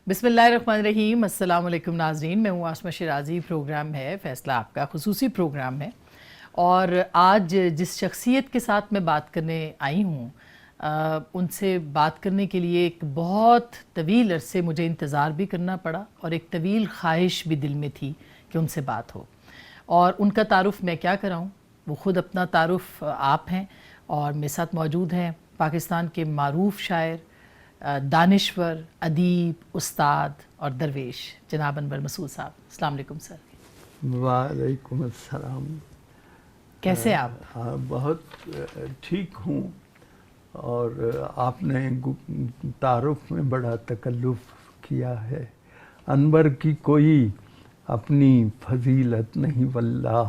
بسم اللہ الرحمن الرحیم. السلام علیکم ناظرین, میں ہوں آسمہ شیرازی. پروگرام ہے فیصلہ آپ کا, خصوصی پروگرام ہے, اور آج جس شخصیت کے ساتھ میں بات کرنے آئی ہوں ان سے بات کرنے کے لیے ایک بہت طویل عرصے مجھے انتظار بھی کرنا پڑا, اور ایک طویل خواہش بھی دل میں تھی کہ ان سے بات ہو. اور ان کا تعارف میں کیا کراؤں, وہ خود اپنا تعارف آپ ہیں. اور میرے ساتھ موجود ہیں پاکستان کے معروف شاعر, دانشور, ادیب, استاد اور درویش جناب انور مسعود صاحب. السلام علیکم سر. وعلیکم السلام. کیسے آپ؟ بہت ٹھیک ہوں, اور آپ نے تعارف میں بڑا تکلف کیا ہے. انور کی کوئی اپنی فضیلت نہیں واللہ,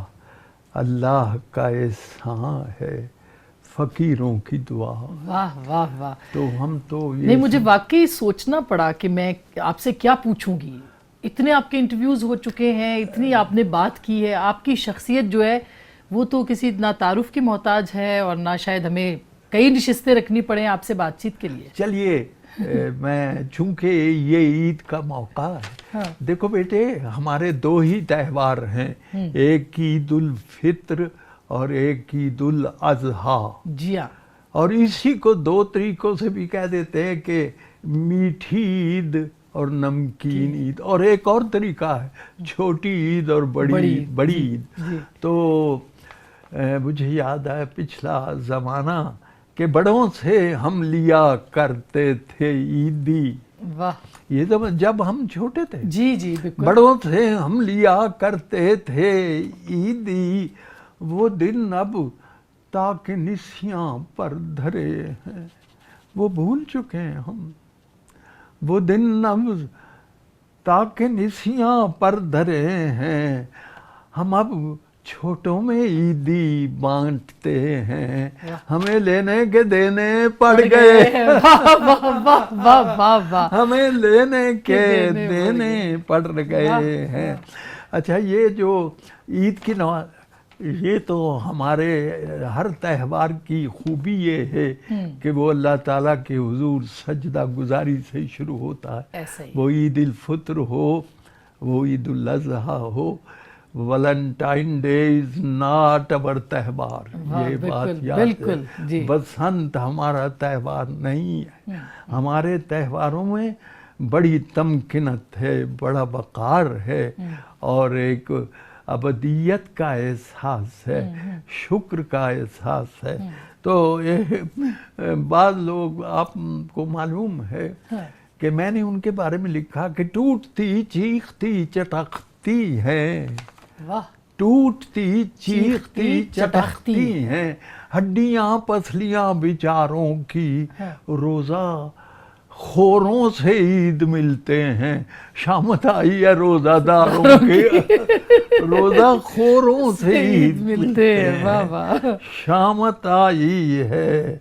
اللہ کا احسان ہے فقیروں کی دعا. واہ واہ واہ. تو ہم تو یہ نہیں, مجھے واقعی سوچنا پڑا کہ میں آپ سے کیا پوچھوں گی. اتنے آپ کے انٹرویوز ہو چکے ہیں, اتنی آپ نے بات کی ہے, آپ کی شخصیت جو ہے وہ تو کسی نہ تعارف کی محتاج ہے, اور نہ شاید ہمیں کئی نشستیں رکھنی پڑیں آپ سے بات چیت کے لیے. چلیے میں چونکہ یہ عید کا موقع ہے, دیکھو بیٹے ہمارے دو ہی تہوار ہیں, ایک عید الفطر اور ایک عید الاضحیٰ. جی ہاں. اور اسی کو دو طریقوں سے بھی کہہ دیتے ہیں کہ میٹھی عید اور نمکین عید, اور ایک اور طریقہ ہے چھوٹی عید اور بڑی عید. تو مجھے یاد ہے پچھلا زمانہ کہ بڑوں سے ہم لیا کرتے تھے عیدی. واہ. یہ جب ہم چھوٹے تھے, جی جی بالکل, بڑوں سے ہم لیا کرتے تھے عیدی, وہ دن اب تاکہ نسیاں پر دھرے ہیں, وہ بھول چکے ہیں ہم. وہ دن اب تاکہ نسیاں پر دھرے ہیں, ہم اب چھوٹوں میں عیدی بانٹتے ہیں, ہمیں لینے کے دینے پڑ گئے. ہمیں لینے کے دینے پڑ گئے ہیں. اچھا, یہ جو عید کی یہ تو ہمارے ہر تہوار کی خوبی یہ ہے کہ وہ اللہ تعالیٰ کے حضور سجدہ گزاری سے شروع ہوتا ہے. وہ عید الفطر ہو, وہ عید الاضحیٰ ہو, ویلنٹائن ڈے از ناٹ اور تہوار. یہ بات یاد ہے, بسنت ہمارا تہوار نہیں ہے. ہمارے تہواروں میں بڑی تمکنت ہے, بڑا وقار ہے, اور ایک ابدیت کا احساس ہے, شکر کا احساس ہے. تو بعض لوگ, آپ کو معلوم ہے کہ میں نے ان کے بارے میں لکھا کہ ٹوٹتی چیختی چٹکتی ہے, ٹوٹتی چیختی چٹکتی ہیں, ہڈیاں پسلیاں بیچاروں کی, روزہ خوروں سے عید ملتے ہیں. شامت آئی ہے روزہ داروں کی, روزہ خوروں سے عید ملتے ہیں. شامت آئی ہے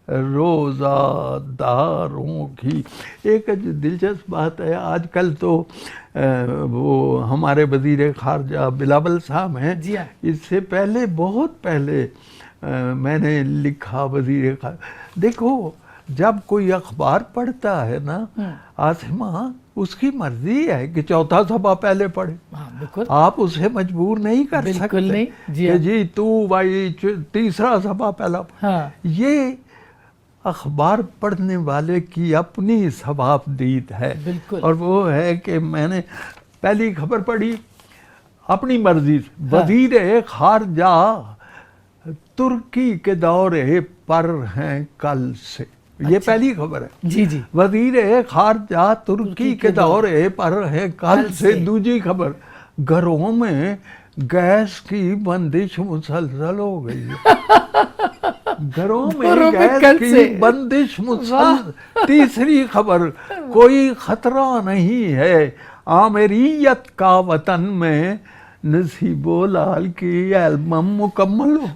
روزہ داروں کی. ایک دلچسپ بات ہے, آج کل تو وہ ہمارے وزیر خارجہ بلاول صاحب ہیں, اس سے پہلے بہت پہلے میں نے لکھا وزیر خارجہ, دیکھو جب کوئی اخبار پڑھتا ہے نا آسمہ, اس کی مرضی ہے کہ چوتھا صفحہ پہلے پڑھے, آپ اسے مجبور نہیں کر سکتے کہ جی تو بھائی تیسرا صفحہ پہلا پڑھ. یہ اخبار پڑھنے والے کی اپنی ثوابدید ہے, اور وہ ہے کہ میں نے پہلی خبر پڑھی اپنی مرضی سے, وزیر خارجہ ترکی کے دورے پر ہیں کل سے. یہ پہلی خبر ہے. جی جی. وزیر خارجہ ترکی کے دورے پر ہیں کل سے. دوسری خبر, گھروں میں گیس کی بندش مسلسل ہو گئی ہے. گھروں میں گیس کی بندش مسلسل. تیسری خبر, کوئی خطرہ نہیں ہے آمریت کا وطن میں, نصیب و لال کی البم مکمل ہو.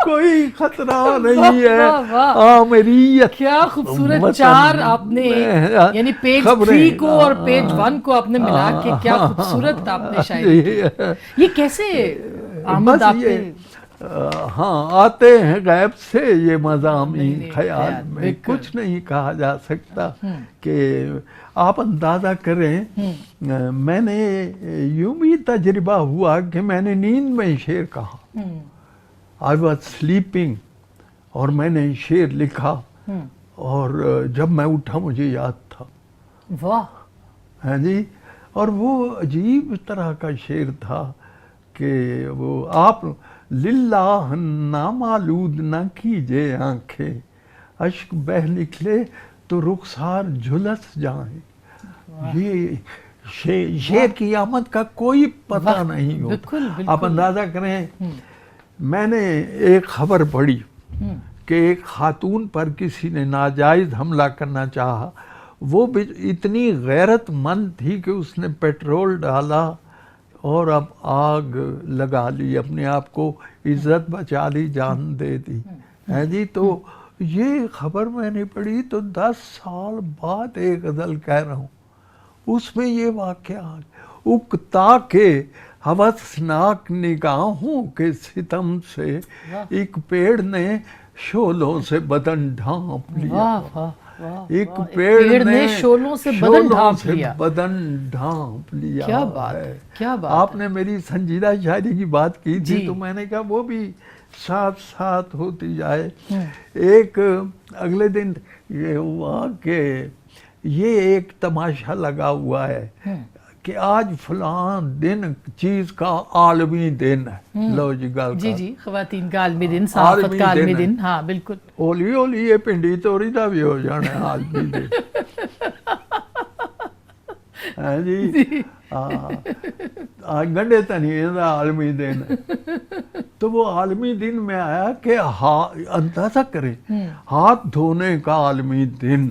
کوئی خطرہ نہیں ہے آمریت. کیا خوبصورت چار آپ نے, یعنی پیج 3 کو اور پیج 1 کو آپ نے ملا کے کیا خوبصورت آپ نے شاعری کی. یہ کیسے آمد آپ نے ہاں آتے ہیں غیب سے یہ مضامین نہیں، خیال میں، بالکل۔ کچھ نہیں کہا جا سکتا کہ آپ اندازہ کریں میں نے یوں بھی تجربہ ہوا کہ میں نے نیند میں شعر کہا، آئی واز سلیپنگ، اور میں نے شعر لکھا، اور جب میں اٹھا مجھے یاد تھا۔ واہ! ہاں جی، اور وہ عجیب طرح کا شعر تھا کہ وہ آپ للہ نامالود نہ کیجے آنکھیں، اشک بہ نکلے تو رخسار جھلس جائیں۔ یہ شعر کی آمد کا کوئی پتہ نہیں ہوتا۔ بالکل بالکل۔ آپ اندازہ کریں، میں نے ایک خبر پڑھی کہ ایک خاتون پر کسی نے ناجائز حملہ کرنا چاہا، وہ اتنی غیرت مند تھی کہ اس نے پیٹرول ڈالا اور اب آگ لگا لی، اپنے آپ کو عزت بچا لی، جان دے دی ہے جی۔ تو یہ خبر میں نے پڑھی تو 10 سال بعد ایک غزل کہہ رہا ہوں، اس میں یہ واقعہ اکتا کے ہوسناک نگاہوں کے ستم سے ایک پیڑ نے شعلوں سے بدن ڈھانپ لیا، ایک پیڑ نے شعلوں سے بدن ڈھانپ لیا۔ کیا بات ہے، کیا بات! آپ نے میری سنجیدہ شاعری کی بات کی تھی تو میں نے کہا وہ بھی ساتھ ساتھ ہوتی جائے۔ ایک اگلے دن یہ ہوا کہ یہ ایک تماشا لگا ہوا ہے کہ آج فلاں دن چیز کا عالمی دن ہے، لو جی گل جی جی، خواتین کا عالمی دن، صحافت کا عالمی دن، ہاں بالکل۔ ہولی ہولی یہ پنڈی توری دا بھی ہو جانا ہے عالمی دن ہاں جی، آج گنڈے تنیے دا عالمی دن ہے۔ تو وہ عالمی دن میں آیا کہ اندازہ کریں، ہاتھ دھونے کا عالمی دن۔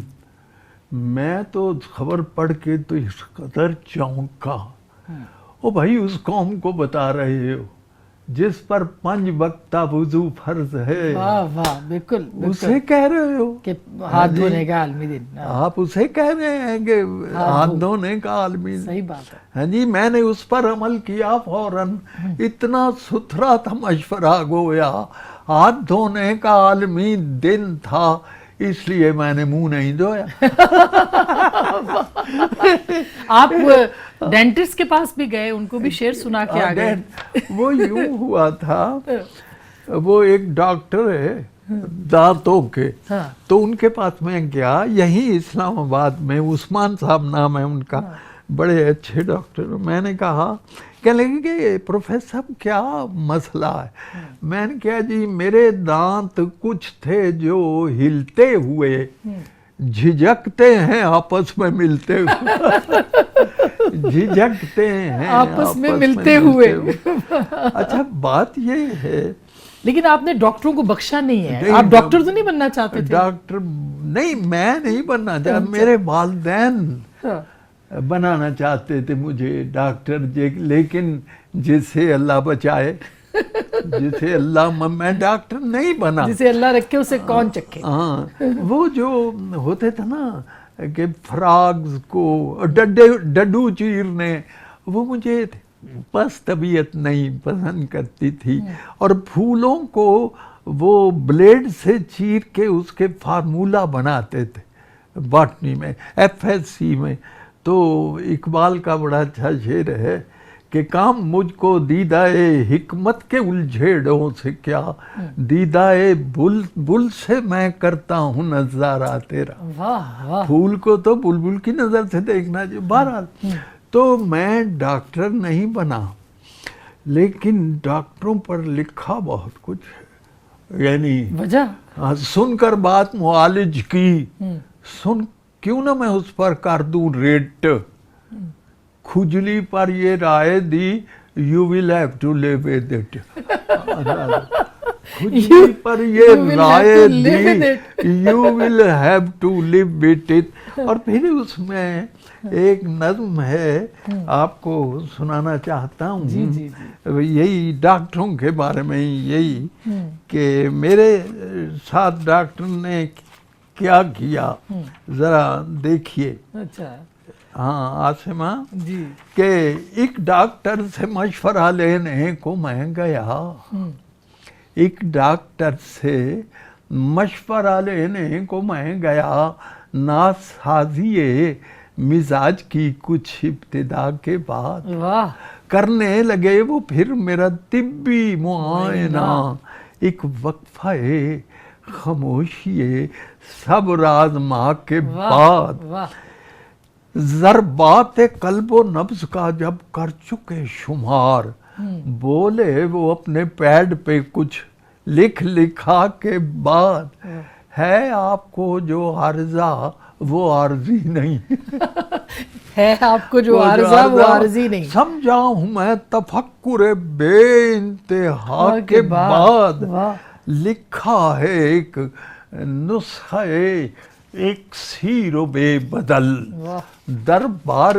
میں تو خبر پڑھ کے تو اس قدر چونکا، او بھائی اس قوم کو بتا رہے ہو جس پر 5 وقتہ وضو فرض ہے، واہ واہ، بالکل، اسے کہہ رہے ہو کہ ہاتھ دھونے کا عالمی دن، آپ اسے کہہ رہے ہیں کہ ہاتھ دھونے کا عالمی دن۔ صحیح بات ہے۔ ہاں جی، میں نے اس پر عمل کیا فوراً، اتنا ستھرا تھا مشورہ، گویا ہاتھ دھونے کا عالمی دن تھا اس لیے میں نے منہ نہیں دھویا۔ آپ ڈینٹسٹ کے پاس بھی گئے، ان کو بھی شعر سنا کے آ گئے؟ وہ یوں ہوا تھا، وہ ایک ڈاکٹر ہے دانتوں کے، تو ان کے پاس میں گیا، یہی اسلام آباد میں، عثمان صاحب نام ہے ان کا، بڑے اچھے ڈاکٹر۔ میں نے کہا، کہنے لگے کہ پروفیسر صاحب کیا مسئلہ ہے؟ میں نے کہا جی میرے دانت کچھ تھے جو ہلتے ہوئے جھجکتے ہیں آپس میں ملتے ہوئے، جھجکتے ہیں آپس میں ملتے ہوئے۔ اچھا بات یہ ہے، لیکن آپ نے ڈاکٹروں کو بخشا نہیں ہے، آپ ڈاکٹر تو نہیں بننا چاہتے تھے؟ ڈاکٹر نہیں، میں نہیں بننا چاہتا، میرے والدین بنانا چاہتے تھے مجھے ڈاکٹر، لیکن جسے اللہ بچائے، جسے اللہ، میں ڈاکٹر نہیں بنا، جسے اللہ رکھے اسے کون چکھے۔ ہاں، وہ جو ہوتے تھے نا کہ فراگز کو ڈڈو چیرنے، وہ مجھے بس طبیعت نہیں پسند کرتی تھی، اور پھولوں کو وہ بلیڈ سے چیر کے اس کے فارمولہ بناتے تھے باٹنی میں، ایف ایس سی میں۔ تو اقبال کا بڑا اچھا شعر ہے کہ کام مجھ کو دیدہ حکمت کے الجھیڑوں سے کیا، دیدہ بل سے میں کرتا ہوں نظارہ تیرا، پھول کو تو بلبل کی نظر سے دیکھنا چاہیے۔ بہرحال تو میں ڈاکٹر نہیں بنا، لیکن ڈاکٹروں پر لکھا بہت کچھ ہے، یعنی وجہ سن کر بات معالج کی، سن کیوں نہ میں اس پر کر دوں ریٹ، کھجلی پر یہ رائے دی، you will have to live with it، کھجلی پر یہ رائے دی، you will have to live with it۔ اور پھر اس میں ایک نظم ہے، آپ کو سنانا چاہتا ہوں، یہی ڈاکٹروں کے بارے میں، یہی کہ میرے ساتھ ڈاکٹر نے کیا کیا، ذرا دیکھیے۔ اچھا، ہاں عاصمہ، جی، کہ ایک ڈاکٹر سے مشورہ لینے کو میں گیا، ایک ڈاکٹر سے مشورہ لینے کو میں گیا، ناسازی مزاج کی کچھ ابتدا کے بعد واہ کرنے لگے وہ پھر میرا طبی معائنہ، ایک وقفہ خاموشی صبر آزما کے بعد واہ ضربات قلب و نبض کا جب کر چکے شمار، بولے وہ اپنے پیڈ پہ کچھ لکھا کے بعد، ہے آپ کو جو عارضہ وہ عارضی نہیں، ہے آپ کو جو عارضہ وہ عارضی نہیں، سمجھا ہوں میں تفکر بے انتہا کے بعد، لکھا ہے ایک نسخہ ایک سیر و بے بدل، دربار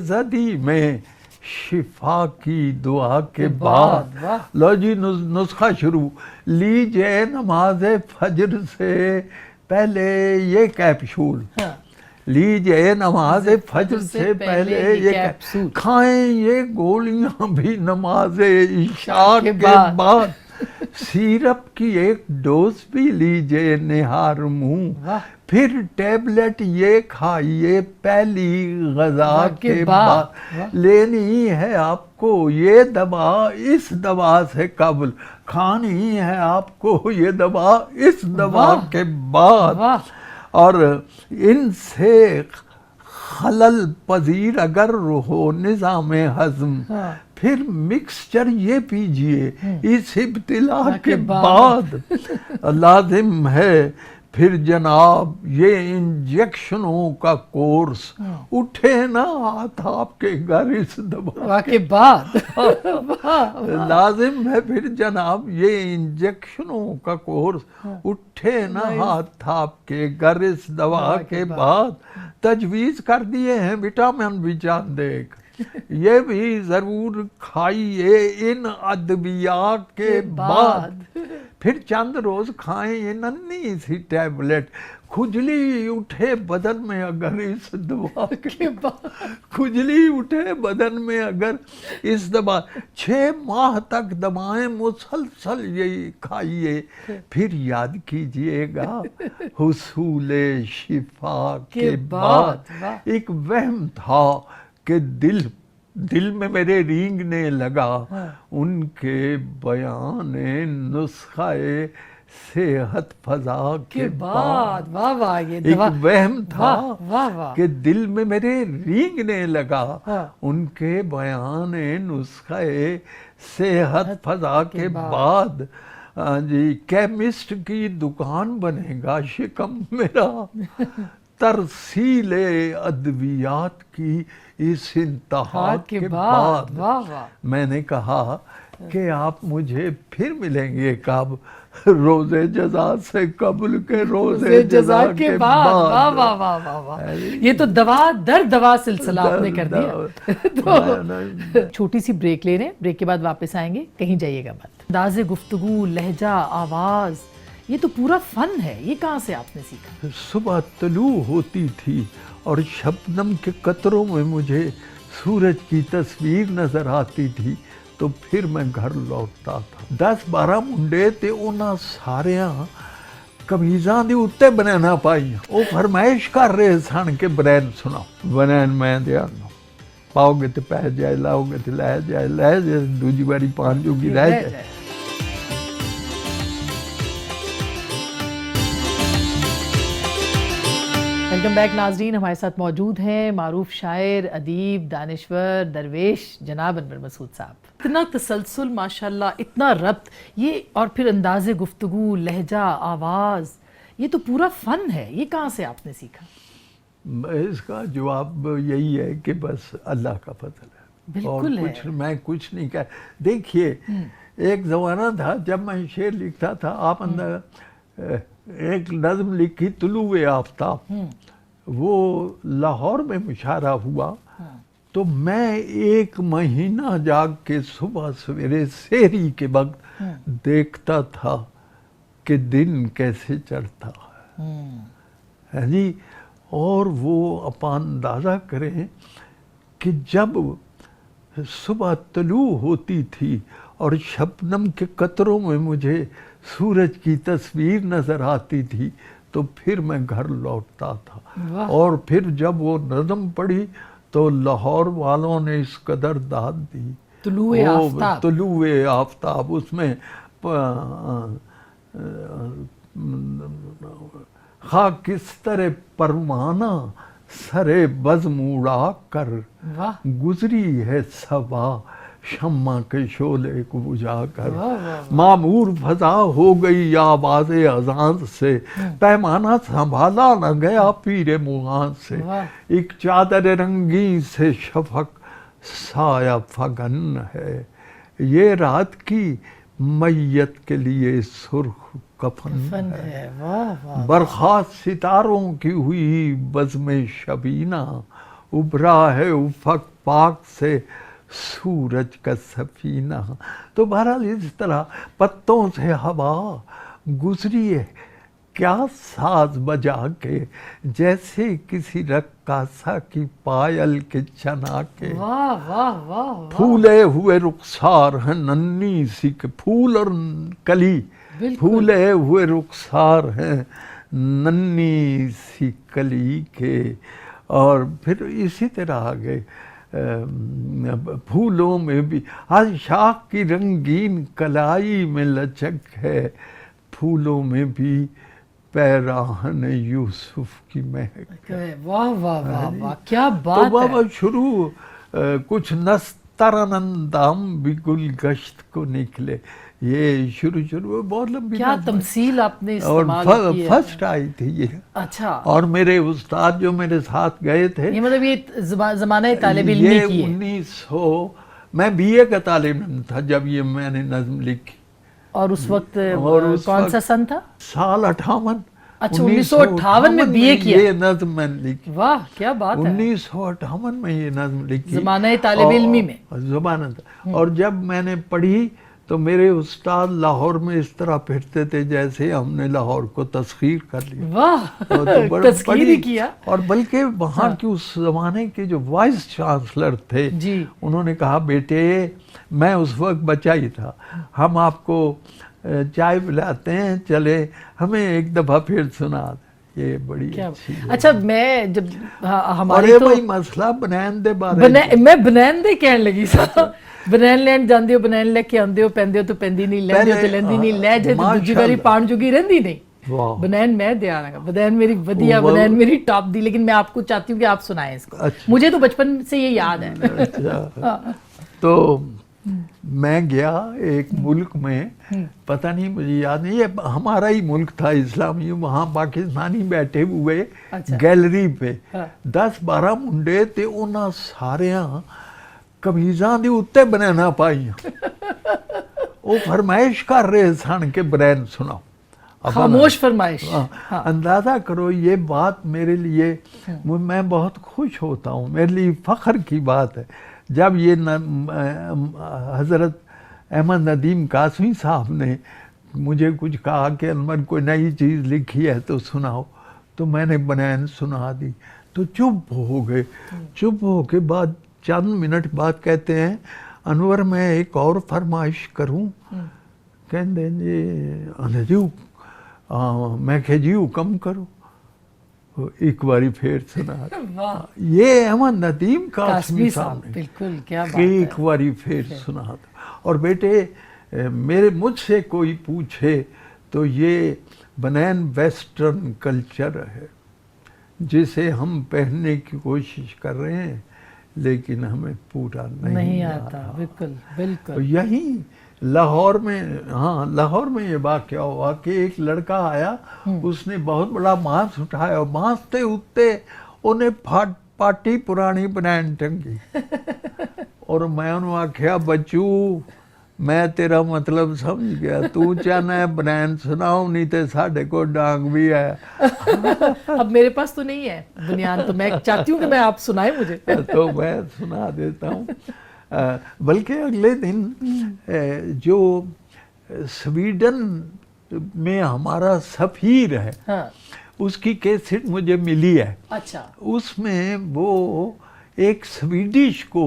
زدی میں شفا کی دعا کے بعد۔ لو جی نسخہ شروع، لیجئے نماز فجر سے پہلے یہ کیپسول، لیجئے نماز فجر سے پہلے یہ کیپسول، کھائیں یہ گولیاں بھی نماز عشاء کے بعد، سیرپ کی ایک ڈوز بھی لیجئے نہار منہ، پھر ٹیبلٹ یہ کھائیے پہلی غذا کے بعد، لینی ہے آپ کو یہ دوا اس دوا سے قبل، کھانی ہے آپ کو یہ دوا اس دوا کے بعد، اور ان سے خلل پذیر اگر ہو نظام ہضم، پھر مکسچر یہ پیجئے اس ابتلا کے بعد، لازم ہے پھر جناب یہ انجیکشنوں کا کورس، اٹھے نہ ہاتھ آپ کے گھر اس دوا کے بعد، لازم ہے پھر جناب یہ انجیکشنوں کا کورس، اٹھے نہ ہاتھ آپ کے گھر اس دوا کے بعد، تجویز کر دیے ہیں وٹامن بھی چاند ایک، یہ بھی ضرور کھائیے ان ادویات کے بعد، پھر چند روز کھائیں یہ ننھی سی ٹیبلٹ، کھجلی اٹھے بدن میں اگر اس دوا کے بعد، کھجلی اٹھے بدن میں اگر اس دوا، 6 ماہ تک دوائیں مسلسل یہی کھائیے، پھر یاد کیجئے گا حصول شفا کے بعد۔ ایک وہم تھا کہ دل میں میرے رینگنے لگا ان کے بیان نسخہ صحت فضا کے بعد، ایک وہم تھا کہ دل میں میرے رینگنے لگا ان کے بیان نسخہ صحت فضا کے بعد، جی کیمسٹ کی دکان بنے گا شکم میرا، ترسیل ادویات کی اس انتہا کے بعد، میں نے کہا کہ آپ مجھے پھر ملیں گے کب، روز جزا سے قبل کے روز جزا کے بعد۔ واہ واہ واہ واہ واہ، یہ تو دوا در دوا سلسلہ آپ نے کر دیا۔ چھوٹی سی بریک لے رہے ہیں، بریک کے بعد واپس آئیں گے، کہیں جائیے گا مت۔ انداز گفتگو، لہجہ، آواز، یہ تو پورا فن ہے، یہ کہاں سے آپ نے سیکھا؟ صبح طلوع ہوتی تھی اور شبنم کے قطروں میں مجھے سورج کی تصویر نظر آتی تھی، تو پھر میں گھر لوٹتا تھا۔ 10-12 منڈے تے انہاں ساریاں کمیزاں دی اتے بنانا پائی، وہ فرمائش کر رہے سن کہ برین سناؤ، برین میں دیا پاؤ گے تو پہ جائے، لاؤ گے تو لے جائے، دوجی باری پانچوں کی رہ جائے۔ ویلکم بیک ناظرین، ہمارے ساتھ موجود ہیں معروف شاعر، ادیب، دانشور، درویش جناب انور مسعود صاحب۔ اتنا تسلسل ماشاءاللہ، اتنا ربط، یہ اور پھر انداز گفتگو، لہجہ، آواز، یہ تو پورا فن ہے، یہ کہاں سے آپ نے سیکھا؟ اس کا جواب یہی ہے کہ بس اللہ کا فضل ہے، بالکل ہے، اور میں کچھ نہیں کہہ۔ دیکھیے ایک زمانہ تھا جب میں شعر لکھتا تھا، آپ اندر ایک نظم لکھی طلوع آفتاب، وہ لاہور میں مشاعرہ ہوا، تو میں 1 مہینہ جاگ کے صبح سویرے سحری کے وقت دیکھتا تھا کہ دن کیسے چڑھتا ہے جی، اور وہ آپ اندازہ کریں کہ جب صبح طلوع ہوتی تھی اور شبنم کے قطروں میں مجھے سورج کی تصویر نظر آتی تھی تو پھر میں گھر لوٹتا تھا۔ اور پھر جب وہ نظم پڑھی تو لاہور والوں نے اس قدر داد دی، طلوع آفتاب، اس میں خاکستر پروانہ سرے بزم اڑا کر گزری ہے صبا شمع کے شعلے کو بجھا کر، معمور فضا ہو گئی آواز اذان سے، پیمانہ سنبھالا نہ گیا پیر مغان سے، ایک چادر رنگین سے شفق سایہ فگن ہے، یہ رات کی میت کے لیے سرخ کفن ہے، برخاست ستاروں کی ہوئی بزم شبینہ، ابھرا ہے افق پاک سے سورج کا سفینہ۔ تو بہرحال اس طرح پتوں سے ہوا گزری ہے کیا ساز بجا کے، جیسے کسی رقاصہ کی پائل کے چنا کے، پھولے ہوئے رخسار ہیں ننھی سی، پھول اور کلی، پھولے ہوئے رخسار ہیں ننھی سی کلی کے، اور پھر اسی طرح آگے پھولوں میں بھی ہر شاخ کی رنگین کلائی میں لچک ہے، پھولوں میں بھی پیراہن یوسف کی مہک۔ واہ واہ واہ واہ، کیا بات ہے! تو بابا شروع کچھ نسترن اندام بھی گل گشت کو نکلے، یہ شروع بہت لمبی کیا تمثیل آپ نے اور استعمال کی ہے۔ فرسٹ آئی تھی یہ۔ اچھا، اور میرے استاد جو میرے ساتھ گئے تھے، یہ مطلب یہ زمانہ طالب علمی کی ہے؟ 1900 میں بی اے کا طالب علم تھا جب یہ میں نے نظم لکھی۔ اور اس وقت کون سا سن تھا؟ سال 58۔ اچھا، 1958 میں بی اے کیا؟ یہ نظم میں نے لکھی۔ واہ کیا بات ہے! 1958 میں یہ نظم لکھی، زمانہ طالب علمی میں۔ زمانہ، اور جب میں نے پڑھی تو میرے استاد لاہور میں اس طرح پھرتے تھے جیسے ہم نے لاہور کو تسخیر کر لیا۔ واہ، تسخیر ہی کیا۔ اور بلکہ وہاں کی اس زمانے کے جو وائس چانسلر تھے، انہوں نے کہا بیٹے، میں اس وقت بچہ ہی تھا، ہم آپ کو چائے پلاتے ہیں، چلے ہمیں ایک دفعہ پھر سنا دیں۔ یہ بڑی اچھی۔ اچھا، میں جب ہماری اور بھائی مسئلہ بنین دے بارے میں بنین دے کہنے لگی سا، بنین لین جاندے ہو، بنین لے کے آندے ہو، پہندے ہو تو پہندی نہیں، لیندے ہو تو لیندی نہیں، لے جائے تو دوجی باری پان جوگی رہندی نہیں۔ بنین میں دیا رہا، بنین میری ودیا، بنین میری ٹاپ دی، لیکن میں آپ کو چاہتی ہوں کہ آپ سنائیں اس کو، مجھے تو بچپن سے یہ یاد ہے۔ تو میں گیا ایک ملک میں، پتہ نہیں مجھے یاد نہیں، یہ ہمارا ہی ملک تھا اسلامی، وہاں پاکستانی بیٹھے ہوئے گیلری پہ 10-12 منڈے تے، انہاں ساریاں کمیزاں دے اتے بنینا پائیاں، وہ فرمائش کر رہے سن کہ برین سناؤ، خاموش فرمائش۔ اندازہ کرو یہ بات میرے لیے، میں بہت خوش ہوتا ہوں، میرے لیے فخر کی بات ہے جب یہ حضرت احمد ندیم قاسمی صاحب نے مجھے کچھ کہا کہ انور کوئی نئی چیز لکھی ہے تو سناؤ، تو میں نے بنین سنا دی تو چپ ہو گئے۔ چپ ہو کے بعد چند منٹ بعد کہتے ہیں انور میں ایک اور فرمائش کروں؟ کہتے ہیں جی، میں کہ جی حکم کرو، ایک باری پھر سنا۔ یہ احمد ندیم قاسمی صاحب نے بالکل، کیا بات ہے، ایک باری پھر سنا تھا۔ اور بیٹے مجھ سے کوئی پوچھے تو یہ بنین ویسٹرن کلچر ہے جسے ہم پہننے کی کوشش کر رہے ہیں لیکن ہمیں پورا نہیں آتا۔ بالکل بالکل۔ یہی لاہور میں، ہاں لاہور میں یہ واقعہ ہوا کہ ایک لڑکا آیا، اس نے بہت بڑا مانس اٹھایا، مانستے اٹھتے انہیں پاٹی پرانی بنین ٹنگی، اور میں انہوں آکھیا بچو میں تیرا مطلب سمجھ گیا، تو چاہنا ہے بنین سناؤ، نہیں تے ساڑھے کو ڈانگ بھی ہے۔ اب میرے پاس تو نہیں ہے بنیان، تو میں چاہتی ہوں کہ میں آپ سنائیں مجھے۔ تو میں سنا دیتا ہوں۔ بلکہ اگلے دن جو سویڈن میں ہمارا سفیر ہے، اس کی کیسٹ مجھے ملی ہے۔ اچھا۔ اس میں وہ ایک سویڈش کو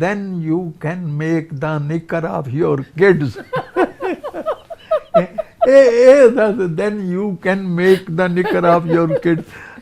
then you can make the knicker of your kids then you can make the knicker of your kids।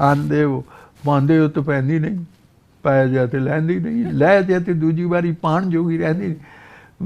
ਆਂਦੇ ਹੋ, ਪਾਉਂਦੇ ਹੋ ਤਾਂ ਪੈਂਦੀ ਨਹੀਂ, ਪੈ ਜਾ ਤੇ ਲੈਂਦੀ ਨਹੀਂ, ਲੈ ਜਾ ਤੇ ਦੂਜੀ ਵਾਰੀ ਪਾਣ ਜੋਗੀ ਰਹਿੰਦੀ ਨਹੀਂ।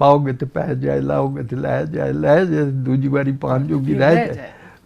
ਪਾਓਗੇ ਤੇ ਪੈ ਜਾਏ, ਲਾਓਗੇ ਤੇ ਲੈ ਜਾਏ, ਲੈ ਜਾਏ ਦੂਜੀ ਵਾਰੀ ਪਾਣ ਜੋਗੀ ਰਹਿ ਜਾਏ।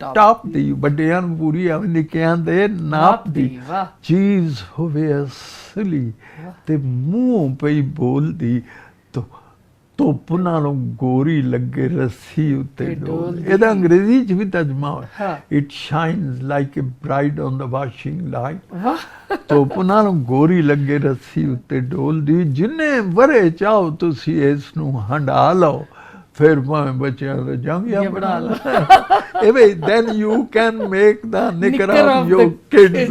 ਟਾਪ ਦੀ, ਵੱਡਿਆਂ ਨੂੰ ਪੂਰੀ ਆਵੇ, ਨਿੱਕਿਆਂ ਦੇ ਨਾਪ ਦੀ, ਚੀਜ਼ ਹੋਵੇ ਅਸਲੀ ਤੇ ਮੂੰਹ ਪਈ ਬੋਲਦੀ, ਧੁੱਪ ਨਾਲੋਂ ਗੋਰੀ ਲੱਗੇ ਰੱਸੀ ਉੱਤੇ ਡੋਲ। ਇਹਦਾ ਅੰਗਰੇਜ਼ੀ ਚ ਵੀ ਤਰਜਮਾ ਹੋਇਆ, it shines like a bride on the washing line. ਧੁੱਪ ਨਾਲੋਂ ਗੋਰੀ ਲੱਗੇ ਰੱਸੀ ਉੱਤੇ ਡੋਲਦੀ, ਜਿੰਨੇ ਵਰੇ ਚਾਹੋ ਤੁਸੀਂ ਇਸ ਨੂੰ ਹੰਡਾ ਲਓ, ਫਿਰ ਭਾਵੇਂ ਬੱਚਿਆਂ ਦਾ ਜੰਗੀਆਂ ਬਣਾ ਲਓ। ਇਹ ਵੀ then you can make the knicker of your kids।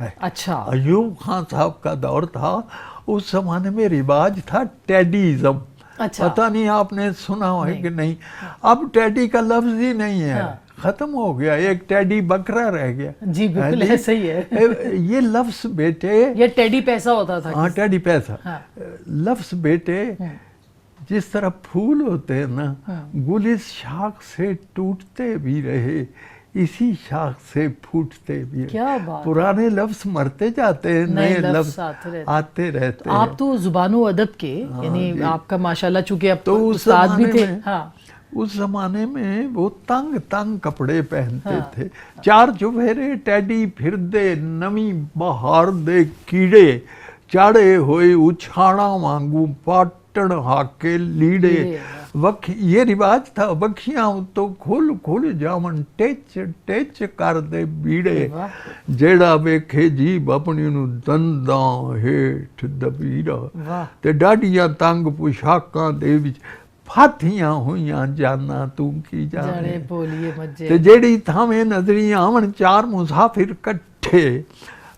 ہے. اچھا. ایوب خان صاحب کا دور تھا, اس زمانے میں رواج تھا ٹیڈیزم. اچھا. پتہ نہیں آپ نے سنا ہے کہ نہیں. اب ٹیڈی کا لفظ ہی نہیں ہے, ختم ہو گیا, ایک ٹیڈی بکرا رہ گیا. جی بالکل ایسا ہی ہے. یہ لفظ بیٹے, یہ ٹیڈی پیسہ ہوتا تھا. ہاں ٹیڈی پیسہ. لفظ بیٹے جس طرح پھول ہوتے ہیں نا, گل اس شاخ سے ٹوٹتے بھی رہے, اسی شاخ سے پھوٹتے بھی رہے. کیا بات. پرانے لفظ مرتے جاتے ہیں, نئے لفظ آتے رہتے ہیں. آپ تو زبان و ادب کے, یعنی آپ کا ماشاءاللہ چونکہ اب تو استاد بھی تھے. اس زمانے میں وہ تنگ تنگ کپڑے پہنتے تھے. چار چوفیرے ٹیڈی پھر دے, نمی بہار دے کیڑے, چاڑے ہوئے اچھاڑا مانگو پاٹن ہاکے لیڑے. یہ رواج تھا. بکھیاں تو کھل کھل جاون ٹچ ٹچ کر دے بیڑے, جیڑا ویکھے جیب اپنی نو دنداں ہیٹھ دبیرا. تے ڈاڈیاں تنگ پوشاکاں دے وچ پھاتیاں ہوئیاں جانا تو کی جانے. تے جیڑی تھاویں نظری آون چار مسافر کٹھے,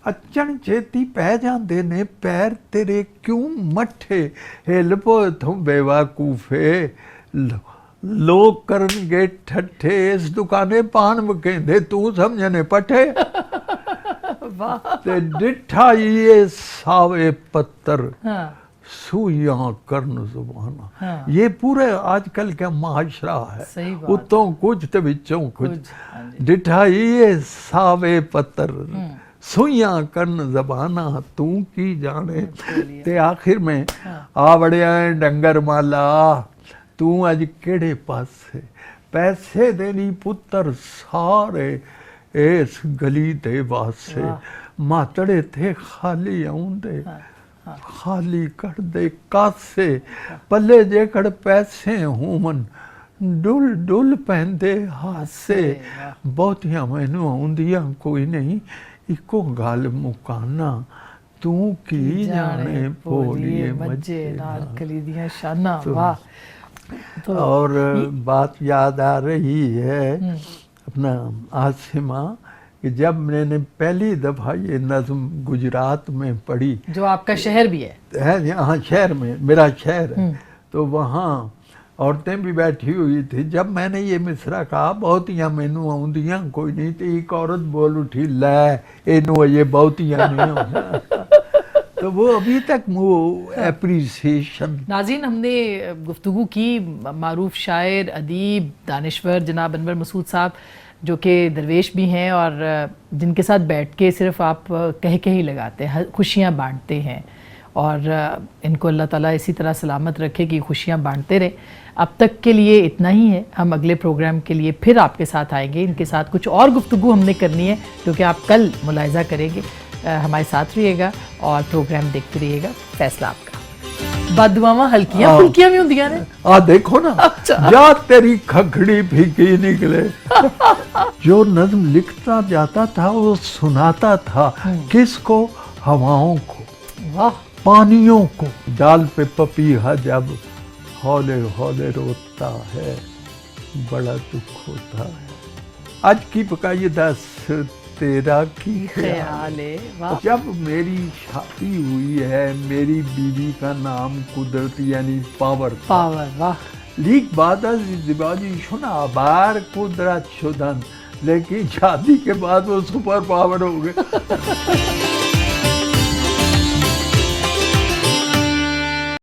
اچن چیتی پہ جاندے نے پیر تیرے کیوں مٹھے. ہل پو تھوں بے وقوفے, لوگ کرن گے ٹھٹھے, اس دکانے پان وکیندے تو سمجھنے پٹھے. تے ڈٹھا یہ ساوے پتر, سویاں کرن زبانہ. یہ پورے آج کل کا معاشرہ ہے, اتوں کچھ تے وچوں کچھ. ڈٹھائی ساوے پتر, سویاں کرن زبانہ تو کی جانے. تے آخر میں آوڑیا ڈنگر مالا, تو اج کیڑے پاسے, پیسے دینی پتر سارے اس گلی دے واسے. ماتڑے تھے خالی آؤندے, خالی کر دے کاسے, پلے جے کڑ پیسے ہومن ڈل ڈل پہندے ہاسے. بہتیاں مینوں آؤندیاں کوئی نہیں, اکو گل مکانا تو کی جانے پولیے مجھے نال کلیدیاں شانہ. واہ. اور بات یاد آ رہی ہے اپنا عاصمہ, کہ جب میں نے پہلی دفعہ یہ نظم گجرات میں پڑھی, جو آپ کا شہر بھی ہے. یہاں شہر میں, میرا شہر ہے, تو وہاں عورتیں بھی بیٹھی ہوئی تھی. جب میں نے یہ مصرع کہا بہتیاں مینوں آؤندیاں کوئی نہیں, تو ایک عورت بول اٹھی, لے اینوں یہ بہتیاں نہیں آؤندیاں. تو وہ ابھی تک وہ اپریسیشن. ناظرین, ہم نے گفتگو کی معروف شاعر, ادیب, دانشور جناب انور مسعود صاحب, جو کہ درویش بھی ہیں اور جن کے ساتھ بیٹھ کے صرف آپ کہہ ہی لگاتے ہیں, خوشیاں بانٹتے ہیں, اور ان کو اللہ تعالیٰ اسی طرح سلامت رکھے کہ خوشیاں بانٹتے رہے. اب تک کے لیے اتنا ہی ہے. ہم اگلے پروگرام کے لیے پھر آپ کے ساتھ آئیں گے. ان کے ساتھ کچھ اور گفتگو ہم نے کرنی ہے, جو کہ آپ کل ملاحظہ کریں گے. ہمارے ساتھ رہیے گا اور پروگرام دیکھتے رہیے گا. فیصلہ آپ کا. بد دعاواں ہلکیاں پھلکیاں بھی ہوندیاں نے. دیکھو نا, جا تیری کھکھڑی پھیکی نکلے. جو نظم لکھتا جاتا تھا وہ سناتا تھا کس کو؟ ہواؤں کو, پانیوں کو. ڈال پہ پپیہا جب ہولے ہولے روتا ہے, بڑا دکھ ہوتا ہے. آج کی پکائیے دس تیرا کی خیال ہے. جب میری شادی ہوئی ہے, میری بیوی کا نام قدرت یعنی پاور. لیک بعد از ازدواجی شنا بار قدرت شدن, لیکن شادی کے بعد وہ سپر پاور ہو گئے.